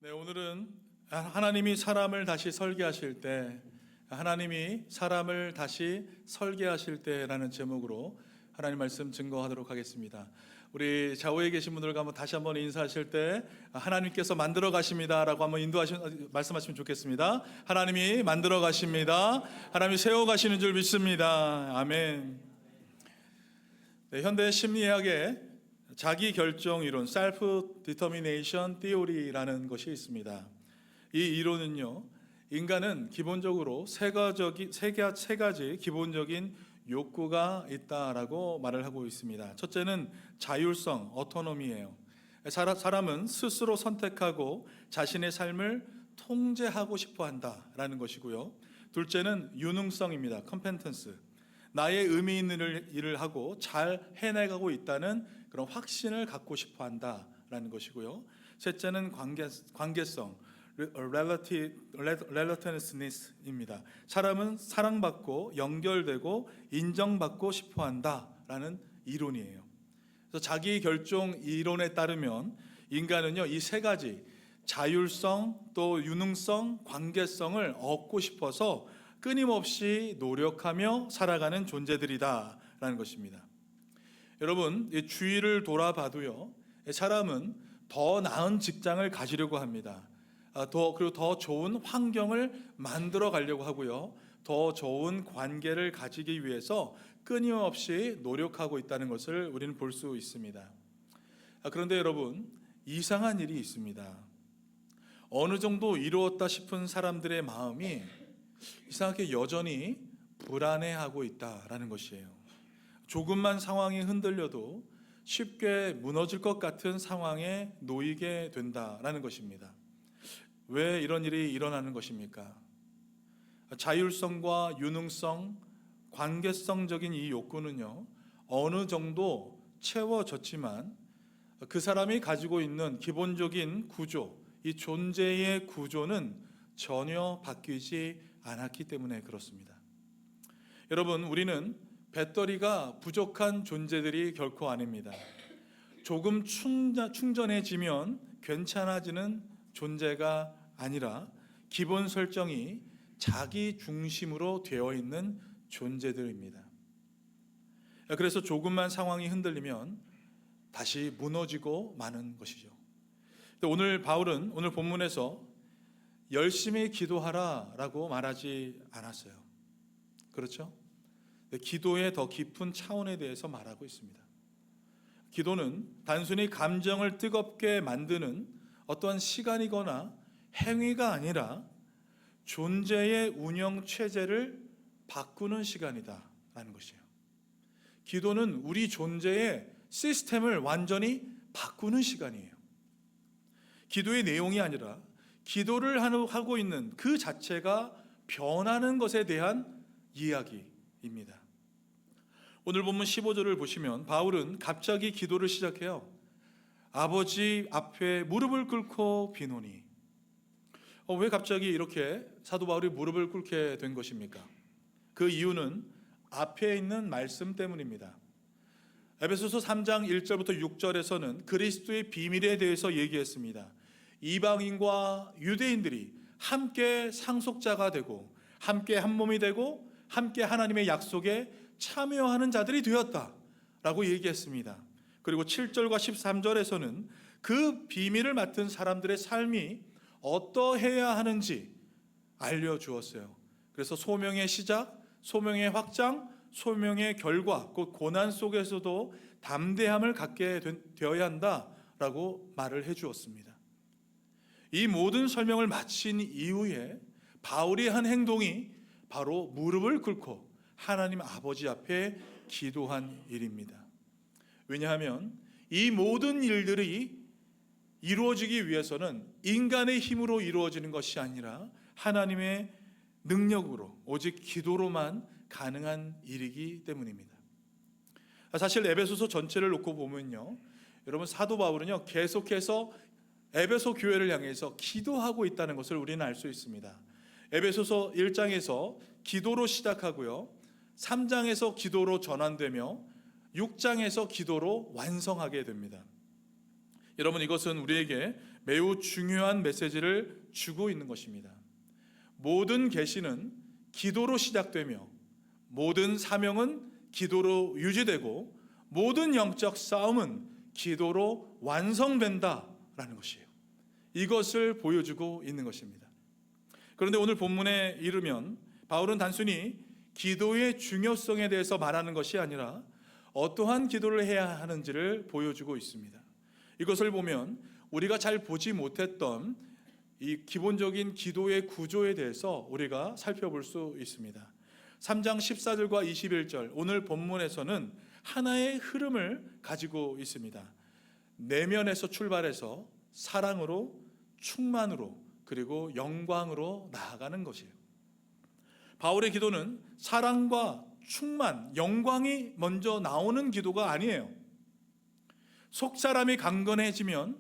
네, 오늘은 하나님이 사람을 다시 설계하실 때, 하나님이 사람을 다시 설계하실 때라는 제목으로 하나님 말씀 증거하도록 하겠습니다. 우리 좌우에 계신 분들과 한번 다시 한번 인사하실 때 하나님께서 만들어 가십니다라고 한번 말씀하시면 좋겠습니다. 하나님이 만들어 가십니다. 하나님이 세워 가시는 줄 믿습니다. 아멘. 네, 현대 심리학의 자기 결정 이론, Self Determination Theory라는 것이 있습니다. 이 이론은요, 인간은 기본적으로 세 가지 기본적인 욕구가 있다라고 말을 하고 있습니다. 첫째는 자율성, 어토노미예요. 사람은 스스로 선택하고 자신의 삶을 통제하고 싶어 한다라는 것이고요. 둘째는 유능성입니다. 컴페텐스. 나의 의미 있는 일을 하고 잘 해내가고 있다는 그런 확신을 갖고 싶어 한다라는 것이고요. 셋째는 관계성, relativeness입니다. 사람은 사랑받고 연결되고 인정받고 싶어 한다라는 이론이에요. 그래서 자기 결정 이론에 따르면 인간은요, 이 세 가지 자율성, 또 유능성, 관계성을 얻고 싶어서 끊임없이 노력하며 살아가는 존재들이다라는 것입니다. 여러분, 주위를 돌아봐도요, 사람은 더 나은 직장을 가지려고 합니다. 그리고 더 좋은 환경을 만들어 가려고 하고요, 더 좋은 관계를 가지기 위해서 끊임없이 노력하고 있다는 것을 우리는 볼 수 있습니다. 그런데 여러분, 이상한 일이 있습니다. 어느 정도 이루었다 싶은 사람들의 마음이 이상하게 여전히 불안해하고 있다라는 것이에요. 조금만 상황이 흔들려도 쉽게 무너질 것 같은 상황에 놓이게 된다라는 것입니다. 왜 이런 일이 일어나는 것입니까? 자율성과 유능성, 관계성적인 이 욕구는요, 어느 정도 채워졌지만 그 사람이 가지고 있는 기본적인 구조, 이 존재의 구조는 전혀 바뀌지 않았기 때문에 그렇습니다. 여러분, 우리는 배터리가 부족한 존재들이 결코 아닙니다. 조금 충전해지면 괜찮아지는 존재가 아니라 기본 설정이 자기 중심으로 되어 있는 존재들입니다. 그래서 조금만 상황이 흔들리면 다시 무너지고 마는 것이죠. 오늘 바울은 오늘 본문에서 열심히 기도하라라고 말하지 않았어요. 그렇죠? 기도의 더 깊은 차원에 대해서 말하고 있습니다. 기도는 단순히 감정을 뜨겁게 만드는 어떠한 시간이거나 행위가 아니라 존재의 운영 체제를 바꾸는 시간이다라는 것이에요. 기도는 우리 존재의 시스템을 완전히 바꾸는 시간이에요. 기도의 내용이 아니라 기도를 하고 있는 그 자체가 변하는 것에 대한 이야기입니다. 오늘 본문 15절을 보시면 바울은 갑자기 기도를 시작해요. 아버지 앞에 무릎을 꿇고 비노니. 왜 갑자기 이렇게 사도 바울이 무릎을 꿇게 된 것입니까? 그 이유는 앞에 있는 말씀 때문입니다. 에베소서 3장 1절부터 6절에서는 그리스도의 비밀에 대해서 얘기했습니다. 이방인과 유대인들이 함께 상속자가 되고 함께 한 몸이 되고 함께 하나님의 약속에 참여하는 자들이 되었다라고 얘기했습니다. 그리고 7절과 13절에서는 그 비밀을 맡은 사람들의 삶이 어떠해야 하는지 알려주었어요. 그래서 소명의 시작, 소명의 확장, 소명의 결과, 곧 고난 속에서도 담대함을 갖게 되어야 한다라고 말을 해주었습니다. 이 모든 설명을 마친 이후에 바울이 한 행동이 바로 무릎을 꿇고 하나님 아버지 앞에 기도한 일입니다. 왜냐하면 이 모든 일들이 이루어지기 위해서는 인간의 힘으로 이루어지는 것이 아니라 하나님의 능력으로 오직 기도로만 가능한 일이기 때문입니다. 사실 에베소서 전체를 놓고 보면요, 여러분 사도 바울은요 계속해서 에베소 교회를 향해서 기도하고 있다는 것을 우리는 알 수 있습니다. 에베소서 1장에서 기도로 시작하고요, 3장에서 기도로 전환되며 6장에서 기도로 완성하게 됩니다. 여러분, 이것은 우리에게 매우 중요한 메시지를 주고 있는 것입니다. 모든 계시는 기도로 시작되며 모든 사명은 기도로 유지되고 모든 영적 싸움은 기도로 완성된다라는 것이에요. 이것을 보여주고 있는 것입니다. 그런데 오늘 본문에 이르면 바울은 단순히 기도의 중요성에 대해서 말하는 것이 아니라 어떠한 기도를 해야 하는지를 보여주고 있습니다. 이것을 보면 우리가 잘 보지 못했던 이 기본적인 기도의 구조에 대해서 우리가 살펴볼 수 있습니다. 3장 14절과 21절 오늘 본문에서는 하나의 흐름을 가지고 있습니다. 내면에서 출발해서 사랑으로, 충만으로, 그리고 영광으로 나아가는 것이에요. 바울의 기도는 사랑과 충만, 영광이 먼저 나오는 기도가 아니에요. 속사람이 강건해지면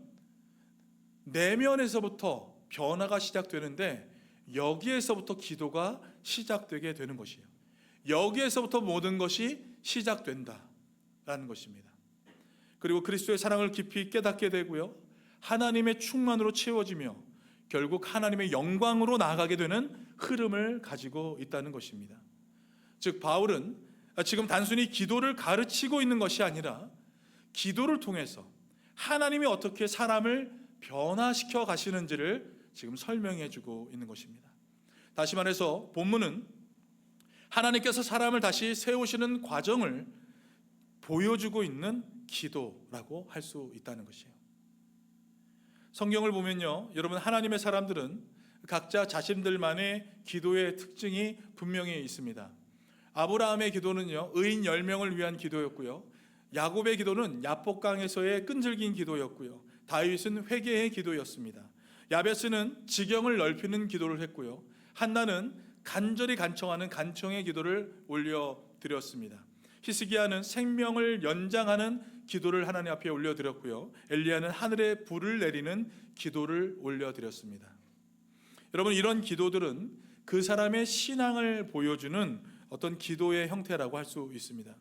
내면에서부터 변화가 시작되는데 여기에서부터 기도가 시작되게 되는 것이에요. 여기에서부터 모든 것이 시작된다라는 것입니다. 그리고 그리스도의 사랑을 깊이 깨닫게 되고요, 하나님의 충만으로 채워지며 결국 하나님의 영광으로 나아가게 되는 흐름을 가지고 있다는 것입니다. 즉 바울은 지금 단순히 기도를 가르치고 있는 것이 아니라 기도를 통해서 하나님이 어떻게 사람을 변화시켜 가시는지를 지금 설명해 주고 있는 것입니다. 다시 말해서 본문은 하나님께서 사람을 다시 세우시는 과정을 보여주고 있는 기도라고 할 수 있다는 것이에요. 성경을 보면요, 여러분, 하나님의 사람들은 각자 자신들만의 기도의 특징이 분명히 있습니다. 아브라함의 기도는요, 의인 10명을 위한 기도였고요, 야곱의 기도는 야복강에서의 끈질긴 기도였고요, 다윗은 회개의 기도였습니다. 야베스는 지경을 넓히는 기도를 했고요, 한나는 간절히 간청하는 간청의 기도를 올려드렸습니다. 히스기야는 생명을 연장하는 기도를 하나님 앞에 올려드렸고요, 엘리야는 하늘에 불을 내리는 기도를 올려드렸습니다. 여러분, 이런 기도들은 그 사람의 신앙을 보여주는 어떤 기도의 형태라고 할 수 있습니다.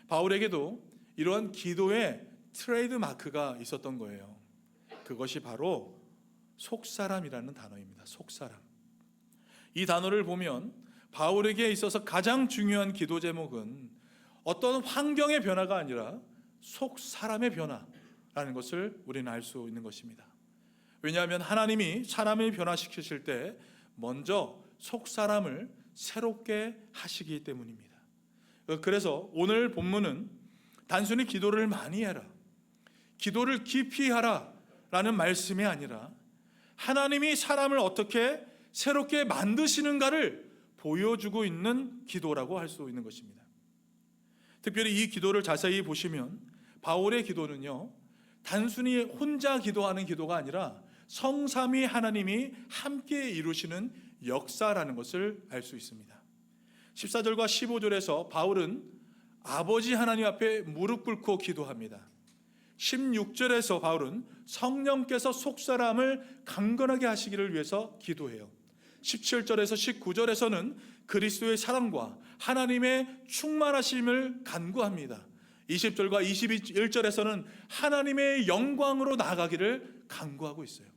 바울에게도 이러한 기도의 트레이드 마크가 있었던 거예요. 그것이 바로 속사람이라는 단어입니다. 속사람. 이 단어를 보면 바울에게 있어서 가장 중요한 기도 제목은 어떤 환경의 변화가 아니라 속사람의 변화라는 것을 우리는 알 수 있는 것입니다. 왜냐하면 하나님이 사람을 변화시키실 때 먼저 속사람을 새롭게 하시기 때문입니다. 그래서 오늘 본문은 단순히 기도를 많이 해라, 기도를 깊이 하라 라는 말씀이 아니라 하나님이 사람을 어떻게 새롭게 만드시는가를 보여주고 있는 기도라고 할 수 있는 것입니다. 특별히 이 기도를 자세히 보시면 바울의 기도는요, 단순히 혼자 기도하는 기도가 아니라 성삼위 하나님이 함께 이루시는 역사라는 것을 알 수 있습니다. 14절과 15절에서 바울은 아버지 하나님 앞에 무릎 꿇고 기도합니다. 16절에서 바울은 성령께서 속사람을 강건하게 하시기를 위해서 기도해요. 17절에서 19절에서는 그리스도의 사랑과 하나님의 충만하심을 간구합니다. 20절과 21절에서는 하나님의 영광으로 나아가기를 간구하고 있어요.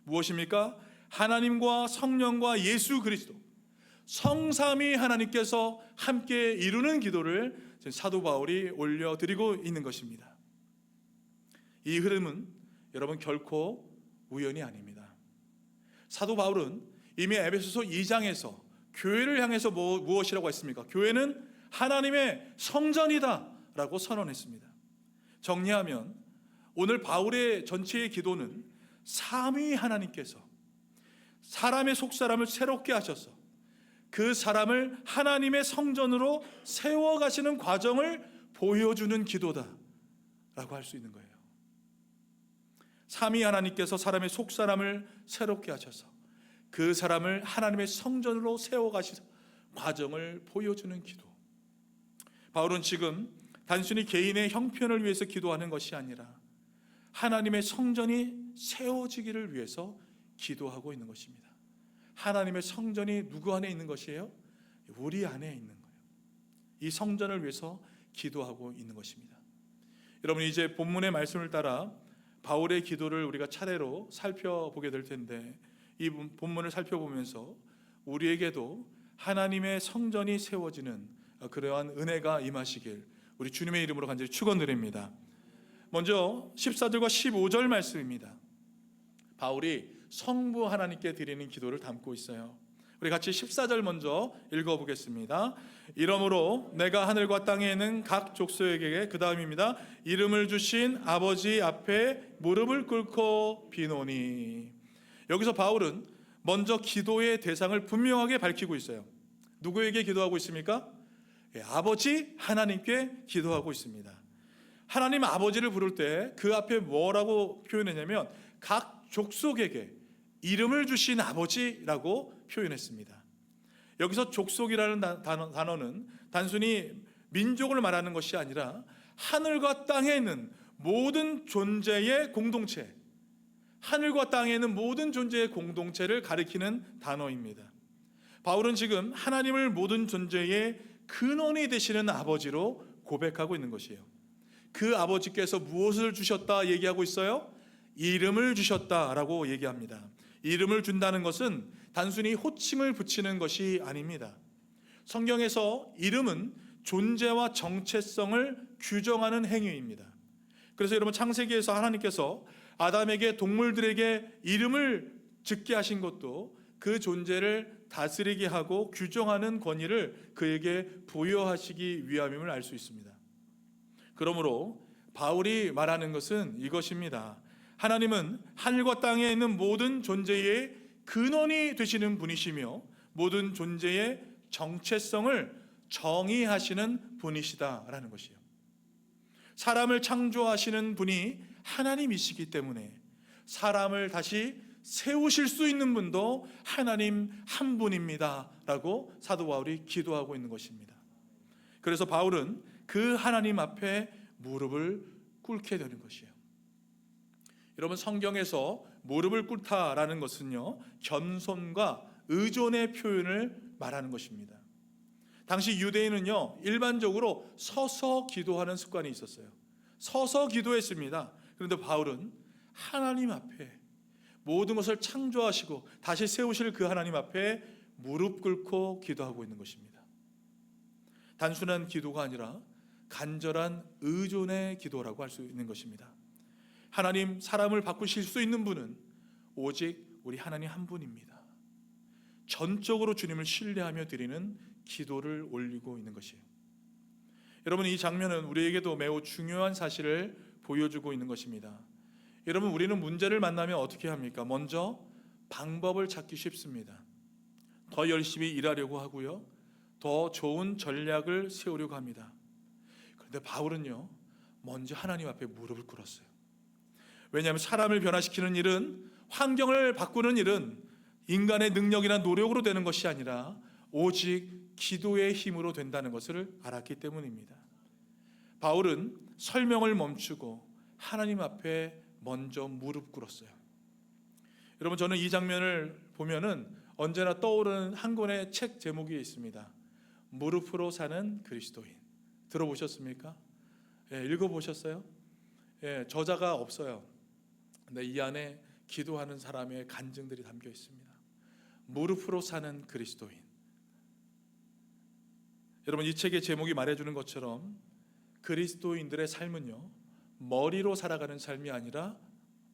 무엇입니까? 하나님과 성령과 예수 그리스도, 성삼위 하나님께서 함께 이루는 기도를 사도 바울이 올려드리고 있는 것입니다. 이 흐름은 여러분 결코 우연이 아닙니다. 사도 바울은 이미 에베소서 2장에서 교회를 향해서 무엇이라고 했습니까? 교회는 하나님의 성전이다 라고 선언했습니다. 정리하면 오늘 바울의 전체의 기도는 삼위 하나님께서 사람의 속사람을 새롭게 하셔서 그 사람을 하나님의 성전으로 세워가시는 과정을 보여주는 기도다 라고 할 수 있는 거예요. 삼위 하나님께서 사람의 속사람을 새롭게 하셔서 그 사람을 하나님의 성전으로 세워가시는 과정을 보여주는 기도. 바울은 지금 단순히 개인의 형편을 위해서 기도하는 것이 아니라 하나님의 성전이 세워지기를 위해서 기도하고 있는 것입니다. 하나님의 성전이 누구 안에 있는 것이에요? 우리 안에 있는 거예요. 이 성전을 위해서 기도하고 있는 것입니다. 여러분, 이제 본문의 말씀을 따라 바울의 기도를 우리가 차례로 살펴보게 될 텐데, 이 본문을 살펴보면서 우리에게도 하나님의 성전이 세워지는 그러한 은혜가 임하시길 우리 주님의 이름으로 간절히 축원드립니다. 먼저 14절과 15절 말씀입니다. 바울이 성부 하나님께 드리는 기도를 담고 있어요. 우리 같이 14절 먼저 읽어보겠습니다. 이러므로 내가 하늘과 땅에 있는 각 족속에게, 그 다음입니다, 이름을 주신 아버지 앞에 무릎을 꿇고 비노니. 여기서 바울은 먼저 기도의 대상을 분명하게 밝히고 있어요. 누구에게 기도하고 있습니까? 아버지 하나님께 기도하고 있습니다. 하나님 아버지를 부를 때 그 앞에 뭐라고 표현했냐면 각 족속에게 이름을 주신 아버지라고 표현했습니다. 여기서 족속이라는 단어는 단순히 민족을 말하는 것이 아니라 하늘과 땅에 있는 모든 존재의 공동체, 하늘과 땅에 있는 모든 존재의 공동체를 가리키는 단어입니다. 바울은 지금 하나님을 모든 존재의 근원이 되시는 아버지로 고백하고 있는 것이에요. 그 아버지께서 무엇을 주셨다 얘기하고 있어요? 이름을 주셨다라고 얘기합니다. 이름을 준다는 것은 단순히 호칭을 붙이는 것이 아닙니다. 성경에서 이름은 존재와 정체성을 규정하는 행위입니다. 그래서 여러분, 창세기에서 하나님께서 아담에게 동물들에게 이름을 짓게 하신 것도 그 존재를 다스리게 하고 규정하는 권위를 그에게 부여하시기 위함임을 알 수 있습니다. 그러므로 바울이 말하는 것은 이것입니다. 하나님은 하늘과 땅에 있는 모든 존재의 근원이 되시는 분이시며 모든 존재의 정체성을 정의하시는 분이시다라는 것이에요. 사람을 창조하시는 분이 하나님이시기 때문에 사람을 다시 세우실 수 있는 분도 하나님 한 분입니다 라고 사도 바울이 기도하고 있는 것입니다. 그래서 바울은 그 하나님 앞에 무릎을 꿇게 되는 것이에요. 여러분, 성경에서 무릎을 꿇다라는 것은요, 겸손과 의존의 표현을 말하는 것입니다. 당시 유대인은요, 일반적으로 서서 기도하는 습관이 있었어요. 서서 기도했습니다. 그런데 바울은 하나님 앞에, 모든 것을 창조하시고 다시 세우실 그 하나님 앞에 무릎 꿇고 기도하고 있는 것입니다. 단순한 기도가 아니라 간절한 의존의 기도라고 할 수 있는 것입니다. 하나님, 사람을 바꾸실 수 있는 분은 오직 우리 하나님 한 분입니다. 전적으로 주님을 신뢰하며 드리는 기도를 올리고 있는 것이에요. 여러분, 이 장면은 우리에게도 매우 중요한 사실을 보여주고 있는 것입니다. 여러분, 우리는 문제를 만나면 어떻게 합니까? 먼저 방법을 찾기 쉽습니다. 더 열심히 일하려고 하고요, 더 좋은 전략을 세우려고 합니다. 그런데 바울은요, 먼저 하나님 앞에 무릎을 꿇었어요. 왜냐하면 사람을 변화시키는 일은, 환경을 바꾸는 일은 인간의 능력이나 노력으로 되는 것이 아니라 오직 기도의 힘으로 된다는 것을 알았기 때문입니다. 바울은 설명을 멈추고 하나님 앞에 먼저 무릎 꿇었어요. 여러분, 저는 이 장면을 보면은 언제나 떠오르는 한 권의 책 제목이 있습니다. 무릎으로 사는 그리스도인. 들어보셨습니까? 읽어보셨어요? 저자가 없어요. 근데 이 안에 기도하는 사람의 간증들이 담겨 있습니다. 무릎으로 사는 그리스도인. 여러분, 이 책의 제목이 말해주는 것처럼 그리스도인들의 삶은요, 머리로 살아가는 삶이 아니라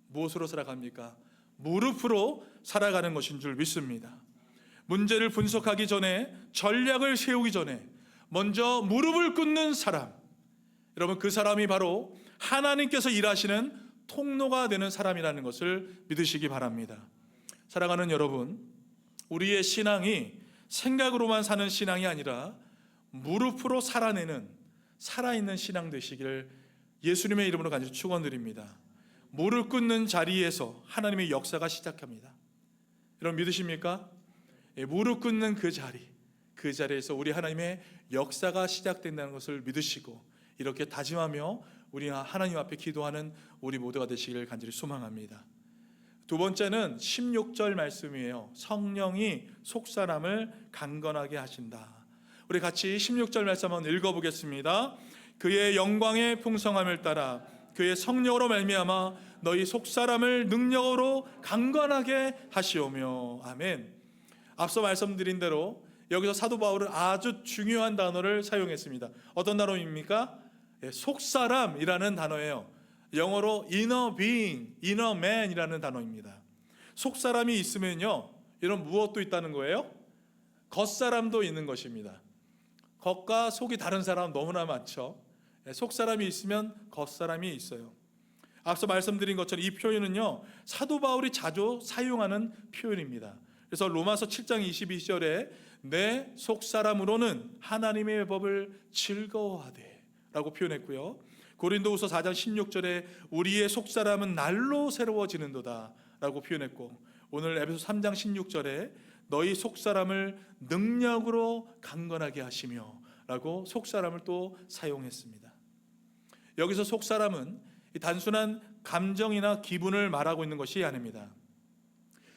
무엇으로 살아갑니까? 무릎으로 살아가는 것인 줄 믿습니다. 문제를 분석하기 전에, 전략을 세우기 전에 먼저 무릎을 꿇는 사람, 여러분, 그 사람이 바로 하나님께서 일하시는 통로가 되는 사람이라는 것을 믿으시기 바랍니다. 사랑하는 여러분, 우리의 신앙이 생각으로만 사는 신앙이 아니라 무릎으로 살아내는, 살아있는 신앙 되시기를 예수님의 이름으로 간절히 축원드립니다. 무릎 꿇는 자리에서 하나님의 역사가 시작합니다. 여러분, 믿으십니까? 무릎 꿇는 그 자리에서 우리 하나님의 역사가 시작된다는 것을 믿으시고 이렇게 다짐하며 우리 하나님 앞에 기도하는 우리 모두가 되시기를 간절히 소망합니다. 두 번째는 16절 말씀이에요. 성령이 속사람을 강건하게 하신다. 우리 같이 16절 말씀 한번 읽어보겠습니다. 그의 영광의 풍성함을 따라 그의 성령으로 말미암아 너희 속사람을 능력으로 강건하게 하시오며. 아멘. 앞서 말씀드린 대로 여기서 사도 바울은 아주 중요한 단어를 사용했습니다. 어떤 단어입니까? 속사람이라는 단어예요. 영어로 inner being, inner man이라는 단어입니다. 속사람이 있으면요, 이런 무엇도 있다는 거예요? 겉사람도 있는 것입니다. 겉과 속이 다른 사람 너무나 많죠. 속사람이 있으면 겉사람이 있어요. 앞서 말씀드린 것처럼 이 표현은요, 사도 바울이 자주 사용하는 표현입니다. 그래서 로마서 7장 22절에 내 속사람으로는 하나님의 법을 즐거워하되 라고 표현했고요, 고린도후서 4장 16절에 우리의 속사람은 날로 새로워지는도다 라고 표현했고, 오늘 에베소 3장 16절에 너희 속사람을 능력으로 강건하게 하시며 라고 속사람을 또 사용했습니다. 여기서 속사람은 단순한 감정이나 기분을 말하고 있는 것이 아닙니다.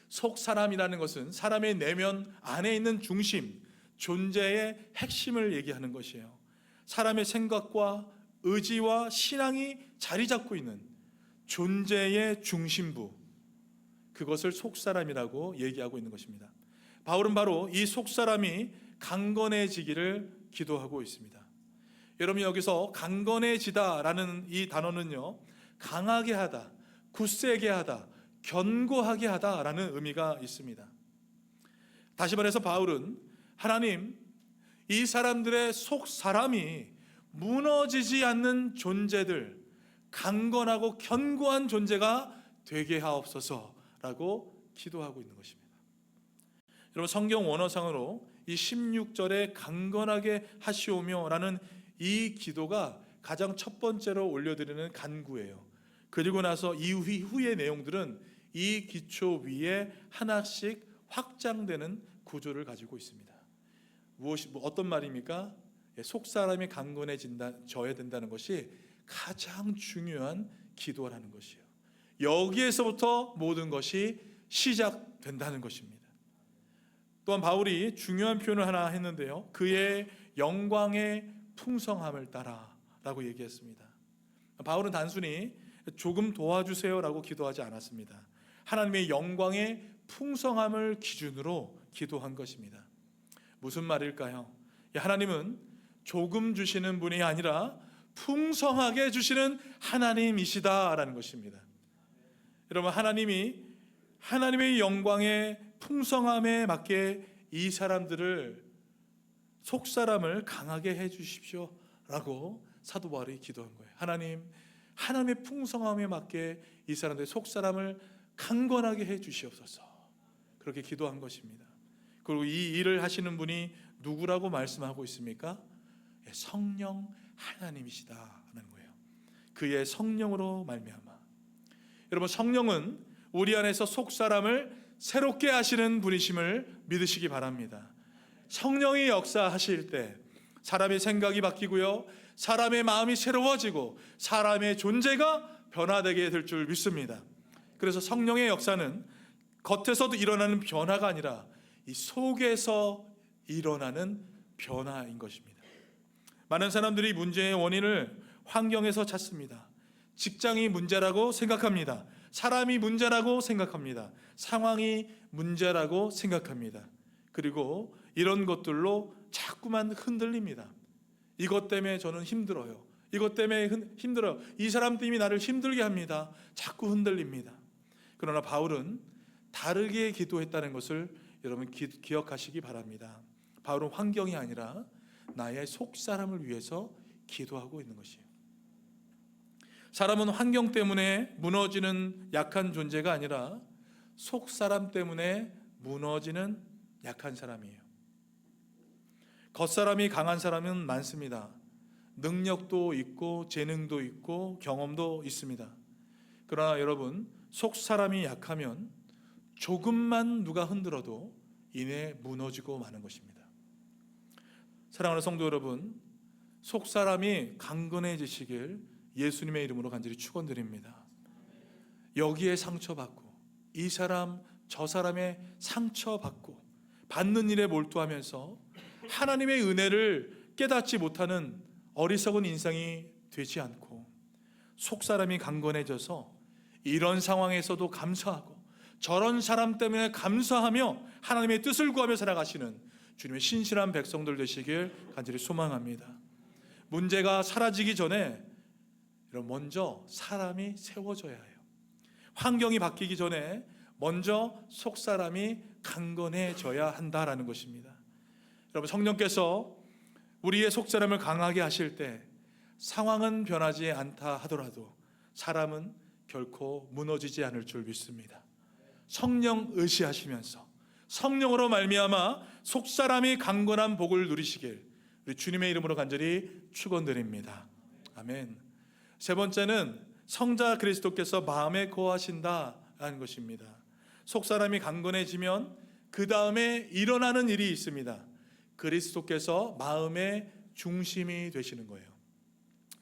속사람이라는 것은 사람의 내면 안에 있는 중심, 존재의 핵심을 얘기하는 것이에요. 사람의 생각과 의지와 신앙이 자리 잡고 있는 존재의 중심부, 그것을 속사람이라고 얘기하고 있는 것입니다. 바울은 바로 이 속사람이 강건해지기를 기도하고 있습니다. 여러분, 여기서 강건해지다라는 이 단어는요, 강하게 하다, 굳세게 하다, 견고하게 하다라는 의미가 있습니다. 다시 말해서 바울은 하나님, 이 사람들의 속사람이 무너지지 않는 존재들, 강건하고 견고한 존재가 되게 하옵소서라고 기도하고 있는 것입니다. 여러분, 성경 원어상으로 이 16절에 강건하게 하시오며 라는 이 기도가 가장 첫 번째로 올려드리는 간구예요. 그리고 나서 이후의 내용들은 이 기초 위에 하나씩 확장되는 구조를 가지고 있습니다. 어떤 말입니까? 속사람이 강건해져야 된다는 것이 가장 중요한 기도라는 것이에요. 여기에서부터 모든 것이 시작된다는 것입니다. 또한 바울이 중요한 표현을 하나 했는데요, 그의 영광의 풍성함을 따라 라고 얘기했습니다. 바울은 단순히 조금 도와주세요라고 기도하지 않았습니다. 하나님의 영광의 풍성함을 기준으로 기도한 것입니다. 무슨 말일까요? 하나님은 조금 주시는 분이 아니라 풍성하게 주시는 하나님이시다라는 것입니다. 여러분, 하나님의 영광의 풍성함에 맞게 이 사람들을, 속사람을 강하게 해 주십시오 라고 사도 바울이 기도한 거예요. 하나님의 풍성함에 맞게 이 사람들의 속사람을 강건하게 해 주시옵소서, 그렇게 기도한 것입니다. 그리고 이 일을 하시는 분이 누구라고 말씀하고 있습니까? 성령 하나님이시다라는 거예요. 그의 성령으로 말미암아. 여러분, 성령은 우리 안에서 속사람을 새롭게 하시는 분이심을 믿으시기 바랍니다. 성령이 역사하실 때 사람의 생각이 바뀌고요, 사람의 마음이 새로워지고 사람의 존재가 변화되게 될 줄 믿습니다. 그래서 성령의 역사는 겉에서도 일어나는 변화가 아니라 이 속에서 일어나는 변화인 것입니다. 많은 사람들이 문제의 원인을 환경에서 찾습니다. 직장이 문제라고 생각합니다. 사람이 문제라고 생각합니다. 상황이 문제라고 생각합니다. 그리고 이런 것들로 자꾸만 흔들립니다. 이것 때문에 저는 힘들어요. 이것 때문에 힘들어요. 이 사람 때문에 나를 힘들게 합니다. 자꾸 흔들립니다. 그러나 바울은 다르게 기도했다는 것을 여러분 기억하시기 바랍니다. 바울은 환경이 아니라 나의 속사람을 위해서 기도하고 있는 것이에요. 사람은 환경 때문에 무너지는 약한 존재가 아니라 속사람 때문에 무너지는 약한 사람이에요. 겉사람이 강한 사람은 많습니다. 능력도 있고 재능도 있고 경험도 있습니다. 그러나 여러분, 속사람이 약하면 조금만 누가 흔들어도 이내 무너지고 마는 것입니다. 사랑하는 성도 여러분, 속사람이 강건해지시길 예수님의 이름으로 간절히 축원드립니다. 여기에 상처받고 이 사람 저 사람의 상처받고 받는 일에 몰두하면서 하나님의 은혜를 깨닫지 못하는 어리석은 인생이 되지 않고 속사람이 강건해져서 이런 상황에서도 감사하고 저런 사람 때문에 감사하며 하나님의 뜻을 구하며 살아가시는 주님의 신실한 백성들 되시길 간절히 소망합니다. 문제가 사라지기 전에 먼저 사람이 세워져야 해요. 환경이 바뀌기 전에 먼저 속사람이 강건해져야 한다라는 것입니다. 여러분, 성령께서 우리의 속사람을 강하게 하실 때 상황은 변하지 않다 하더라도 사람은 결코 무너지지 않을 줄 믿습니다. 성령 의시하시면서 성령으로 말미암아 속사람이 강건한 복을 누리시길 우리 주님의 이름으로 간절히 축원드립니다. 아멘. 세 번째는 성자 그리스도께서 마음에 거하신다라는 것입니다. 속사람이 강건해지면 그 다음에 일어나는 일이 있습니다. 그리스도께서 마음의 중심이 되시는 거예요.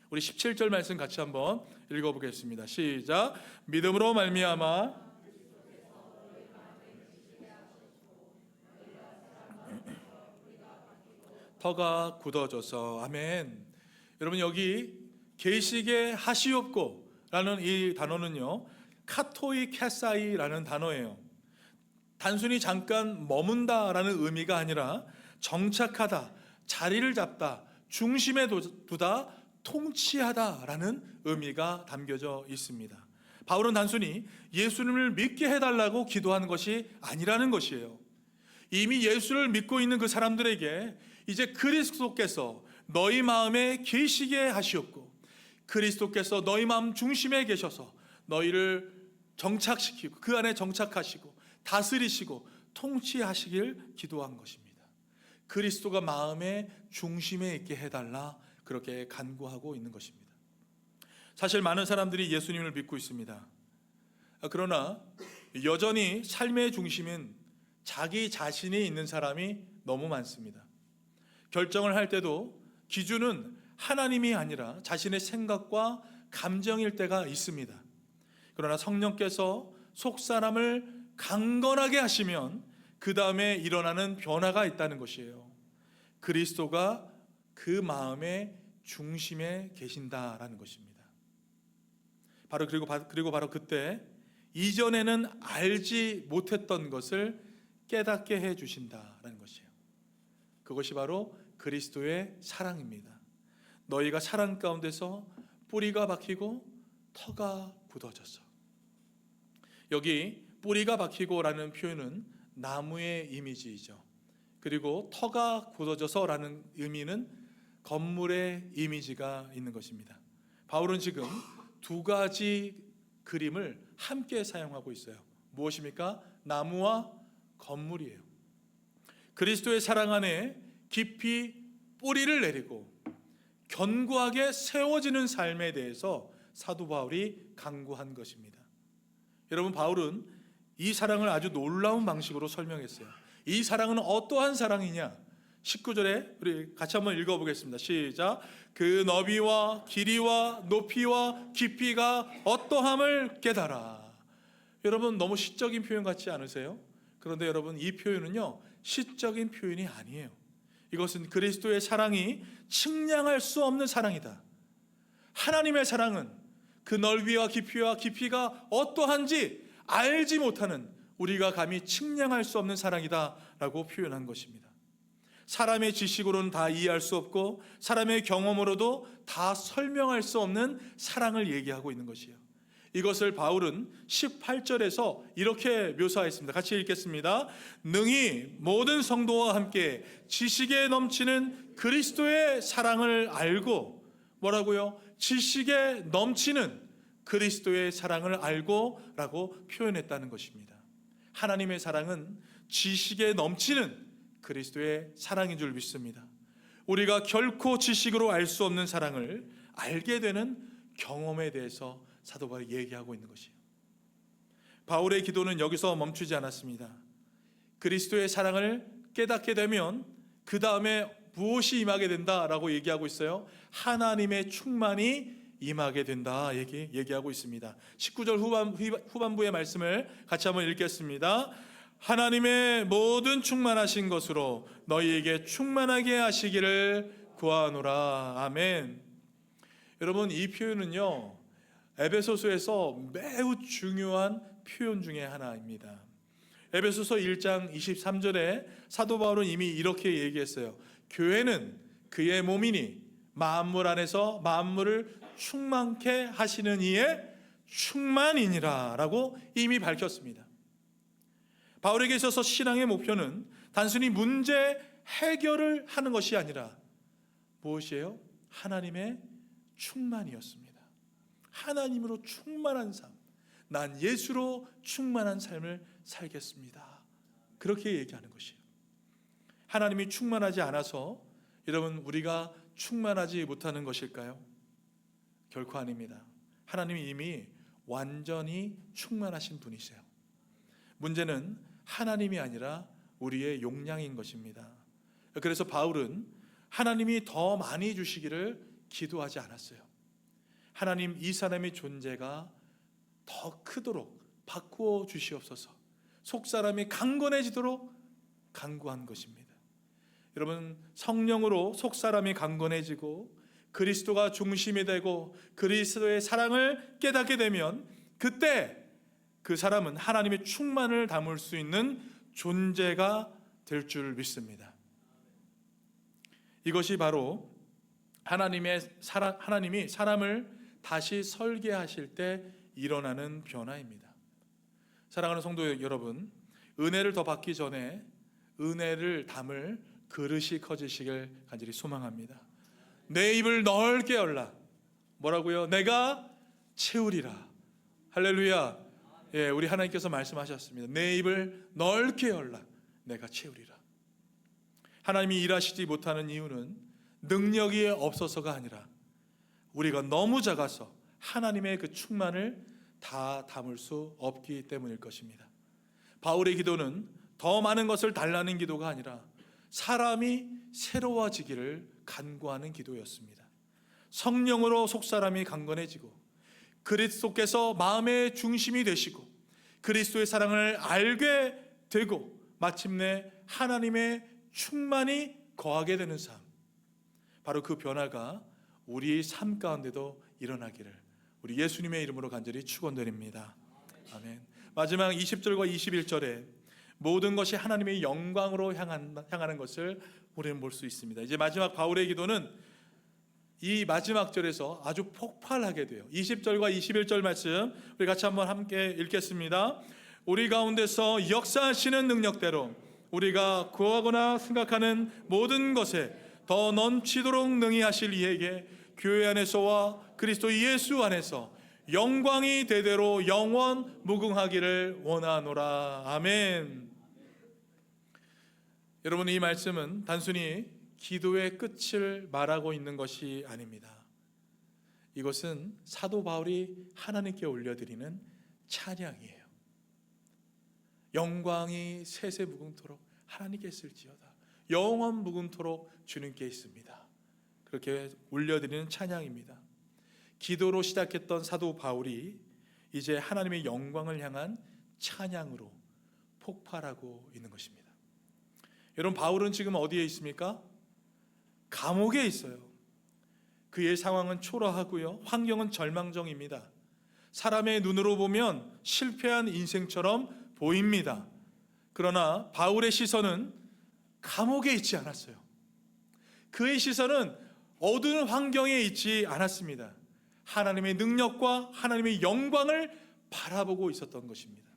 우리 17절 말씀 같이 한번 읽어보겠습니다. 시작. 믿음으로 말미암아 터가 굳어져서. 아멘. 여러분, 여기 계시게 하시옵고 라는 이 단어는요, 카토이 캐사이라는 단어예요. 단순히 잠깐 머문다라는 의미가 아니라 정착하다, 자리를 잡다, 중심에 두다, 통치하다라는 의미가 담겨져 있습니다. 바울은 단순히 예수님을 믿게 해달라고 기도하는 것이 아니라는 것이에요. 이미 예수를 믿고 있는 그 사람들에게 이제 그리스도께서 너희 마음에 계시게 하시옵고 그리스도께서 너희 마음 중심에 계셔서 너희를 정착시키고 그 안에 정착하시고 다스리시고 통치하시길 기도한 것입니다. 그리스도가 마음의 중심에 있게 해달라, 그렇게 간구하고 있는 것입니다. 사실 많은 사람들이 예수님을 믿고 있습니다. 그러나 여전히 삶의 중심인 자기 자신이 있는 사람이 너무 많습니다. 결정을 할 때도 기준은 하나님이 아니라 자신의 생각과 감정일 때가 있습니다. 그러나 성령께서 속사람을 강건하게 하시면 그 다음에 일어나는 변화가 있다는 것이에요. 그리스도가 그 마음의 중심에 계신다라는 것입니다. 그리고 바로 그때 이전에는 알지 못했던 것을 깨닫게 해 주신다라는 것이에요. 그것이 바로 그리스도의 사랑입니다. 너희가 사랑 가운데서 뿌리가 박히고 터가 굳어져서. 여기 뿌리가 박히고라는 표현은 나무의 이미지이죠. 그리고 터가 굳어져서라는 의미는 건물의 이미지가 있는 것입니다. 바울은 지금 두 가지 그림을 함께 사용하고 있어요. 무엇입니까? 나무와 건물이에요. 그리스도의 사랑 안에 깊이 뿌리를 내리고 견고하게 세워지는 삶에 대해서 사도 바울이 강구한 것입니다. 여러분, 바울은 이 사랑을 아주 놀라운 방식으로 설명했어요. 이 사랑은 어떠한 사랑이냐? 19절에 우리 같이 한번 읽어보겠습니다. 시작. 그 너비와 길이와 높이와 깊이가 어떠함을 깨달아. 여러분, 너무 시적인 표현 같지 않으세요? 그런데 여러분, 이 표현은요, 시적인 표현이 아니에요. 이것은 그리스도의 사랑이 측량할 수 없는 사랑이다. 하나님의 사랑은 그 넓이와 깊이가 어떠한지 알지 못하는, 우리가 감히 측량할 수 없는 사랑이다 라고 표현한 것입니다. 사람의 지식으로는 다 이해할 수 없고 사람의 경험으로도 다 설명할 수 없는 사랑을 얘기하고 있는 것이에요. 이것을 바울은 18절에서 이렇게 묘사했습니다. 같이 읽겠습니다. 능히 모든 성도와 함께 지식에 넘치는 그리스도의 사랑을 알고, 뭐라고요? 지식에 넘치는 그리스도의 사랑을 알고 라고 표현했다는 것입니다. 하나님의 사랑은 지식에 넘치는 그리스도의 사랑인 줄 믿습니다. 우리가 결코 지식으로 알 수 없는 사랑을 알게 되는 경험에 대해서 사도 바울이 얘기하고 있는 것이에요. 바울의 기도는 여기서 멈추지 않았습니다. 그리스도의 사랑을 깨닫게 되면 그 다음에 무엇이 임하게 된다라고 얘기하고 있어요. 하나님의 충만이 임하게 된다 얘기하고 있습니다. 19절 후반부의 말씀을 같이 한번 읽겠습니다. 하나님의 모든 충만하신 것으로 너희에게 충만하게 하시기를 구하노라. 아멘. 여러분, 이 표현은요, 에베소서에서 매우 중요한 표현 중에 하나입니다. 에베소서 1장 23절에 사도 바울은 이미 이렇게 얘기했어요. 교회는 그의 몸이니 만물 안에서 만물을 충만케 하시는 이의 충만이니라 라고 이미 밝혔습니다. 바울에게 있어서 신앙의 목표는 단순히 문제 해결을 하는 것이 아니라 무엇이에요? 하나님의 충만이었습니다. 하나님으로 충만한 삶, 난 예수로 충만한 삶을 살겠습니다. 그렇게 얘기하는 것이에요. 하나님이 충만하지 않아서 여러분 우리가 충만하지 못하는 것일까요? 결코 아닙니다. 하나님이 이미 완전히 충만하신 분이세요. 문제는 하나님이 아니라 우리의 용량인 것입니다. 그래서 바울은 하나님이 더 많이 주시기를 기도하지 않았어요. 하나님, 이 사람의 존재가 더 크도록 바꾸어 주시옵소서. 속사람이 강건해지도록 간구한 것입니다. 여러분, 성령으로 속사람이 강건해지고 그리스도가 중심이 되고 그리스도의 사랑을 깨닫게 되면 그때 그 사람은 하나님의 충만을 담을 수 있는 존재가 될 줄 믿습니다. 이것이 바로 하나님이 사람을 다시 설계하실 때 일어나는 변화입니다. 사랑하는 성도 여러분, 은혜를 더 받기 전에 은혜를 담을 그릇이 커지시길 간절히 소망합니다. 내 입을 넓게 열라. 뭐라고요? 내가 채우리라. 할렐루야. 예, 우리 하나님께서 말씀하셨습니다. 내 입을 넓게 열라. 내가 채우리라. 하나님이 일하시지 못하는 이유는 능력이 없어서가 아니라 우리가 너무 작아서 하나님의 그 충만을 다 담을 수 없기 때문일 것입니다. 바울의 기도는 더 많은 것을 달라는 기도가 아니라 사람이 새로워지기를 간구하는 기도였습니다. 성령으로 속사람이 강건해지고 그리스도께서 마음의 중심이 되시고 그리스도의 사랑을 알게 되고 마침내 하나님의 충만이 거하게 되는 삶, 바로 그 변화가 우리 삶 가운데도 일어나기를 우리 예수님의 이름으로 간절히 축원드립니다. 아멘. 마지막 20절과 21절에 모든 것이 하나님의 영광으로 향하는 것을 우리는 볼 수 있습니다. 이제 마지막 바울의 기도는 이 마지막 절에서 아주 폭발하게 돼요. 20절과 21절 말씀 우리 같이 한번 함께 읽겠습니다. 우리 가운데서 역사하시는 능력대로 우리가 구하거나 생각하는 모든 것에 더 넘치도록 능히 하실 이에게 교회 안에서와 그리스도 예수 안에서 영광이 대대로 영원 무궁하기를 원하노라. 아멘. 여러분, 이 말씀은 단순히 기도의 끝을 말하고 있는 것이 아닙니다. 이것은 사도 바울이 하나님께 올려드리는 찬양이에요. 영광이 세세무궁토록 하나님께 있을지어다. 영원 무궁토록 주님께 있습니다. 그렇게 올려드리는 찬양입니다. 기도로 시작했던 사도 바울이 이제 하나님의 영광을 향한 찬양으로 폭발하고 있는 것입니다. 여러분, 바울은 지금 어디에 있습니까? 감옥에 있어요. 그의 상황은 초라하고요, 환경은 절망적입니다. 사람의 눈으로 보면 실패한 인생처럼 보입니다. 그러나 바울의 시선은 감옥에 있지 않았어요. 그의 시선은 어두운 환경에 있지 않았습니다. 하나님의 능력과 하나님의 영광을 바라보고 있었던 것입니다.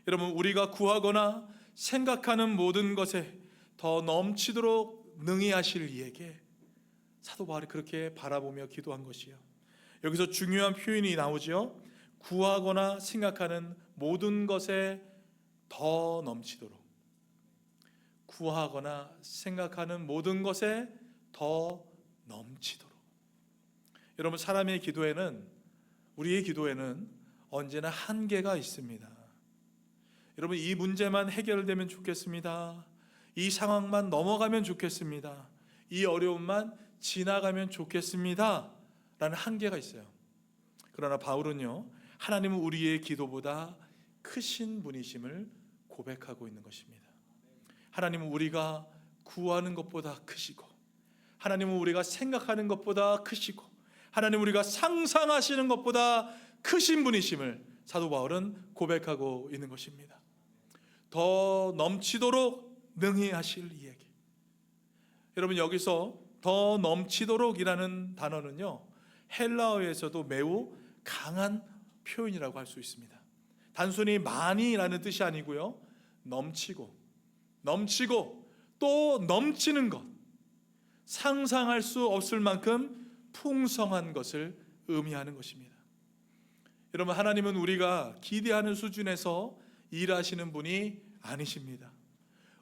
여러분, 우리가 구하거나 생각하는 모든 것에 더 넘치도록 능히 하실 이에게 사도 바울이 그렇게 바라보며 기도한 것이요, 여기서 중요한 표현이 나오죠. 구하거나 생각하는 모든 것에 더 넘치도록, 구하거나 생각하는 모든 것에 더 넘치도록. 여러분, 사람의 기도에는, 우리의 기도에는 언제나 한계가 있습니다. 여러분, 이 문제만 해결되면 좋겠습니다. 이 상황만 넘어가면 좋겠습니다. 이 어려움만 지나가면 좋겠습니다 라는 한계가 있어요. 그러나 바울은요, 하나님은 우리의 기도보다 크신 분이심을 고백하고 있는 것입니다. 하나님은 우리가 구하는 것보다 크시고, 하나님은 우리가 생각하는 것보다 크시고, 하나님 우리가 상상하시는 것보다 크신 분이심을 사도 바울은 고백하고 있는 것입니다. 더 넘치도록 능히 하실 이에게. 여러분, 여기서 더 넘치도록이라는 단어는요, 헬라어에서도 매우 강한 표현이라고 할 수 있습니다. 단순히 많이라는 뜻이 아니고요, 넘치고 또 넘치는 것, 상상할 수 없을 만큼 풍성한 것을 의미하는 것입니다. 여러분, 하나님은 우리가 기대하는 수준에서 일하시는 분이 아니십니다.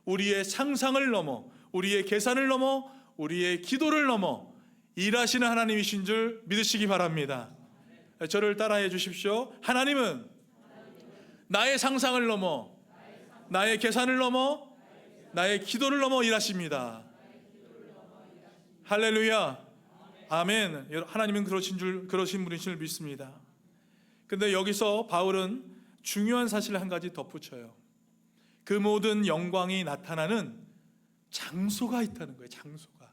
우리의 상상을 넘어, 우리의 계산을 넘어, 우리의 기도를 넘어 일하시는 하나님이신 줄 믿으시기 바랍니다. 저를 따라해 주십시오. 하나님은 나의 상상을 넘어, 나의 계산을 넘어, 나의 기도를 넘어 일하십니다. 할렐루야. 아멘. 하나님은 그러신 분이신 줄 믿습니다. 근데 여기서 바울은 중요한 사실을 한 가지 덧붙여요. 그 모든 영광이 나타나는 장소가 있다는 거예요. 장소가.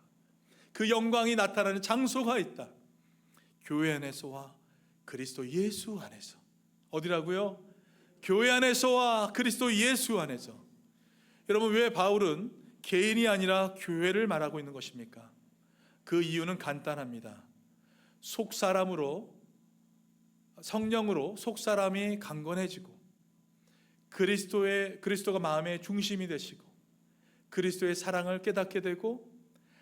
그 영광이 나타나는 장소가 있다. 교회 안에서와 그리스도 예수 안에서. 어디라고요? 교회 안에서와 그리스도 예수 안에서. 여러분, 왜 바울은 개인이 아니라 교회를 말하고 있는 것입니까? 그 이유는 간단합니다. 속사람으로, 성령으로 속사람이 강건해지고 그리스도가 마음의 중심이 되시고 그리스도의 사랑을 깨닫게 되고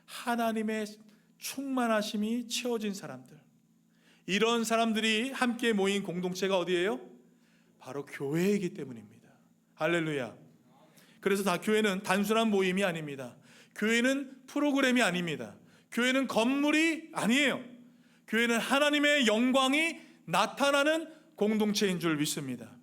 하나님의 충만하심이 채워진 사람들, 이런 사람들이 함께 모인 공동체가 어디예요? 바로 교회이기 때문입니다. 할렐루야. 그래서 교회는 단순한 모임이 아닙니다. 교회는 프로그램이 아닙니다. 교회는 건물이 아니에요. 교회는 하나님의 영광이 나타나는 공동체인 줄 믿습니다.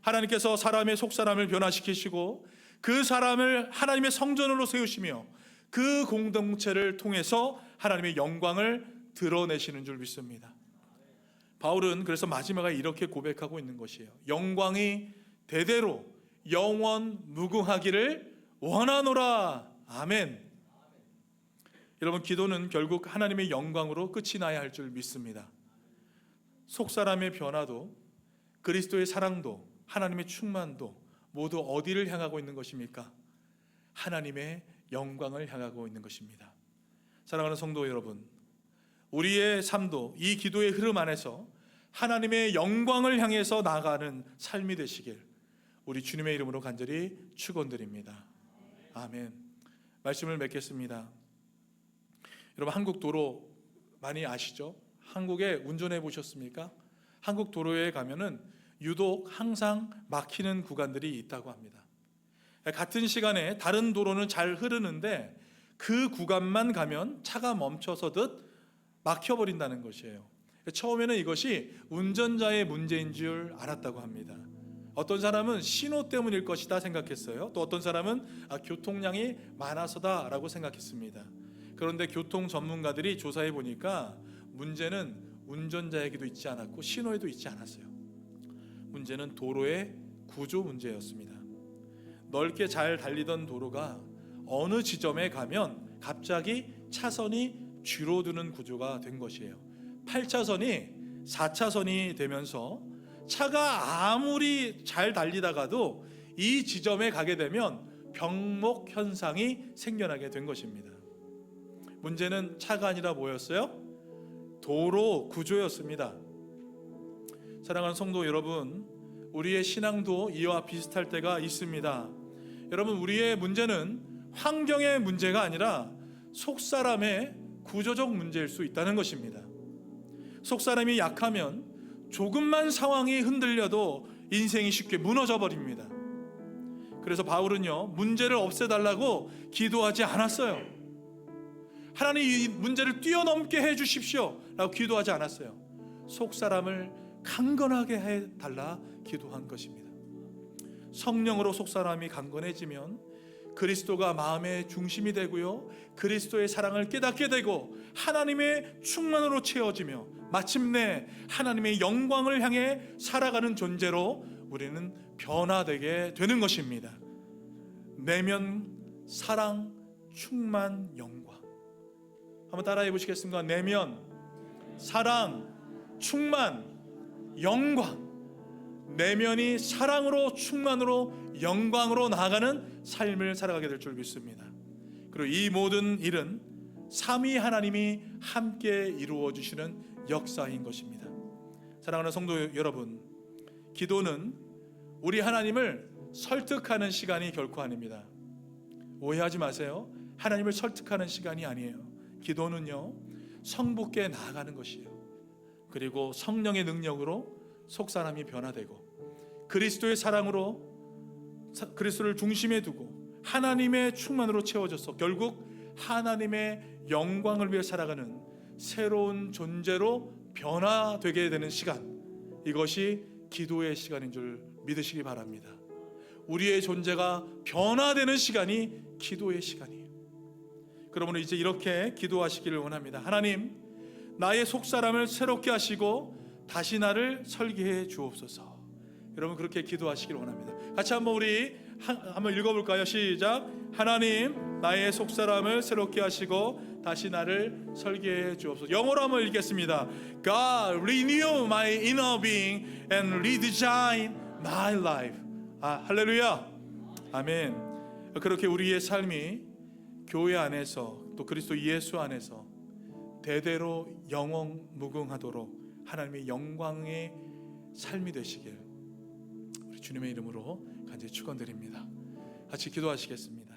하나님께서 사람의 속사람을 변화시키시고 그 사람을 하나님의 성전으로 세우시며 그 공동체를 통해서 하나님의 영광을 드러내시는 줄 믿습니다. 바울은 그래서 마지막에 이렇게 고백하고 있는 것이에요. 영광이 대대로 영원 무궁하기를 원하노라. 아멘. 여러분, 기도는 결국 하나님의 영광으로 끝이 나야 할 줄 믿습니다. 속사람의 변화도, 그리스도의 사랑도, 하나님의 충만도 모두 어디를 향하고 있는 것입니까? 하나님의 영광을 향하고 있는 것입니다. 사랑하는 성도 여러분, 우리의 삶도 이 기도의 흐름 안에서 하나님의 영광을 향해서 나아가는 삶이 되시길 우리 주님의 이름으로 간절히 축원드립니다. 아멘. 말씀을 맺겠습니다. 여러분, 한국 도로 많이 아시죠? 한국에 운전해 보셨습니까? 한국 도로에 가면은 유독 항상 막히는 구간들이 있다고 합니다. 같은 시간에 다른 도로는 잘 흐르는데 그 구간만 가면 차가 멈춰서듯 막혀버린다는 것이에요. 처음에는 이것이 운전자의 문제인 줄 알았다고 합니다. 어떤 사람은 신호 때문일 것이다 생각했어요. 또 어떤 사람은 교통량이 많아서다라고 생각했습니다. 그런데 교통 전문가들이 조사해 보니까 문제는 운전자에게도 있지 않았고 신호에도 있지 않았어요. 문제는 도로의 구조 문제였습니다. 넓게 잘 달리던 도로가 어느 지점에 가면 갑자기 차선이 줄어드는 구조가 된 것이에요. 8차선이 4차선이 되면서 차가 아무리 잘 달리다가도 이 지점에 가게 되면 병목 현상이 생겨나게 된 것입니다. 문제는 차가 아니라 뭐였어요? 도로 구조였습니다. 사랑하는 성도 여러분, 우리의 신앙도 이와 비슷할 때가 있습니다. 여러분, 우리의 문제는 환경의 문제가 아니라 속사람의 구조적 문제일 수 있다는 것입니다. 속사람이 약하면 조금만 상황이 흔들려도 인생이 쉽게 무너져 버립니다. 그래서 바울은요, 문제를 없애달라고 기도하지 않았어요. 하나님, 이 문제를 뛰어넘게 해주십시오 라고 기도하지 않았어요. 속사람을 강건하게 해달라 기도한 것입니다. 성령으로 속사람이 강건해지면 그리스도가 마음의 중심이 되고요, 그리스도의 사랑을 깨닫게 되고 하나님의 충만으로 채워지며 마침내 하나님의 영광을 향해 살아가는 존재로 우리는 변화되게 되는 것입니다. 내면 사랑, 충만, 영광. 한번 따라해 보시겠습니까? 내면 사랑, 충만, 영광, 내면이 사랑으로 충만으로 영광으로 나아가는 삶을 살아가게 될 줄 믿습니다. 그리고 이 모든 일은 삼위 하나님이 함께 이루어 주시는 역사인 것입니다. 사랑하는 성도 여러분, 기도는 우리 하나님을 설득하는 시간이 결코 아닙니다. 오해하지 마세요. 하나님을 설득하는 시간이 아니에요. 기도는요, 성부께 나아가는 것이에요. 그리고 성령의 능력으로 속사람이 변화되고 그리스도의 사랑으로 그리스도를 중심에 두고 하나님의 충만으로 채워져서 결국 하나님의 영광을 위해 살아가는 새로운 존재로 변화되게 되는 시간, 이것이 기도의 시간인 줄 믿으시기 바랍니다. 우리의 존재가 변화되는 시간이 기도의 시간이에요. 그러므로 이제 이렇게 기도하시기를 원합니다. 하나님, 나의 속사람을 새롭게 하시고 다시 나를 설계해 주옵소서. 여러분 그렇게 기도하시기를 원합니다. 같이 한번 우리 한번 읽어볼까요? 시작. 하나님, 나의 속사람을 새롭게 하시고 다시 나를 설계해 주옵소서. 영어로 한번 읽겠습니다. God, renew my inner being and redesign my life. 할렐루야. 아멘. 그렇게 우리의 삶이 교회 안에서 또 그리스도 예수 안에서 대대로 영원무궁하도록 하나님의 영광의 삶이 되시길 우리 주님의 이름으로 간절히 축원드립니다. 같이 기도하시겠습니다.